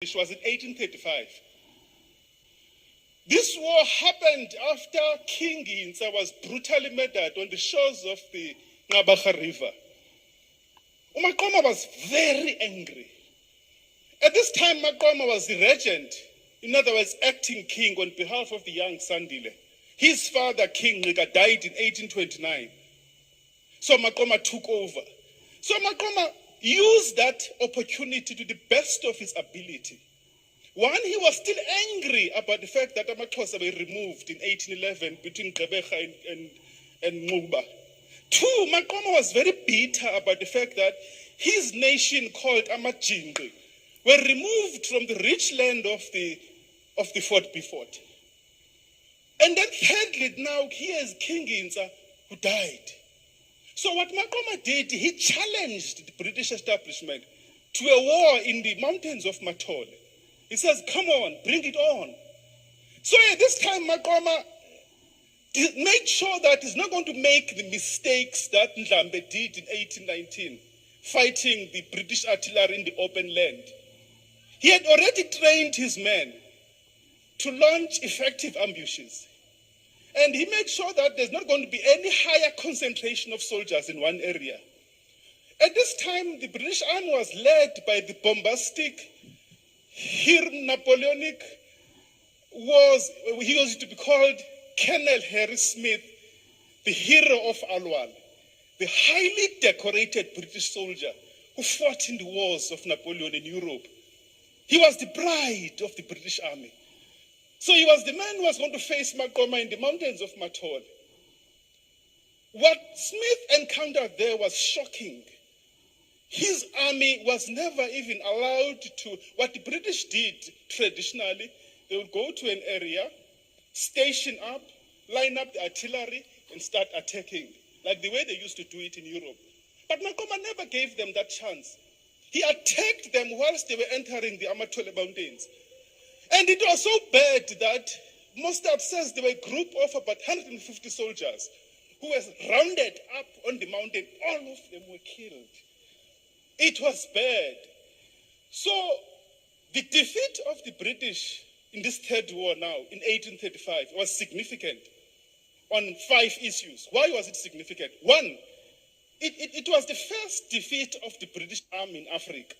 Which was in 1835. This war happened after King Hintsa was brutally murdered on the shores of the Ngabaga River. Maqoma was very angry. At this time, Maqoma was the regent, in other words, acting king on behalf of the young Sandile. His father, King Nika, died in 1829. So Maqoma took over. So Maqoma used that opportunity to the best of his ability. One, he was still angry about the fact that Amaxhosa were removed in 1811 between Gqeberha and Maqoma. Two, Maqoma was very bitter about the fact that his nation called Amajingi were removed from the rich land of the Fort Beaufort. And then thirdly, now here is King Hintsa who died. So what Maqoma did, he challenged the British establishment to a war in the mountains of Matole. He says, come on, bring it on. So at this time, Maqoma made sure that he's not going to make the mistakes that Ndlambe did in 1819, fighting the British artillery in the open land. He had already trained his men to launch effective ambushes. And he made sure that there's not going to be any higher concentration of soldiers in one area. At this time, the British army was led by the bombastic, Napoleonic, he was to be called Colonel Harry Smith, the hero of Alwal, the highly decorated British soldier who fought in the wars of Napoleon in Europe. He was the pride of the British army. So he was the man who was going to face Maqoma in the mountains of Matole. What Smith encountered there was shocking. His army was never even allowed to, what the British did traditionally, they would go to an area, station up, line up the artillery, and start attacking, like the way they used to do it in Europe. But Maqoma never gave them that chance. He attacked them whilst they were entering the Amatole Mountains. And it was so bad that Mostap says there were a group of about 150 soldiers who were rounded up on the mountain. All of them were killed. It was bad. So the defeat of the British in this third war now, in 1835, was significant on 5 issues. Why was it significant? One, it was the first defeat of the British army in Africa.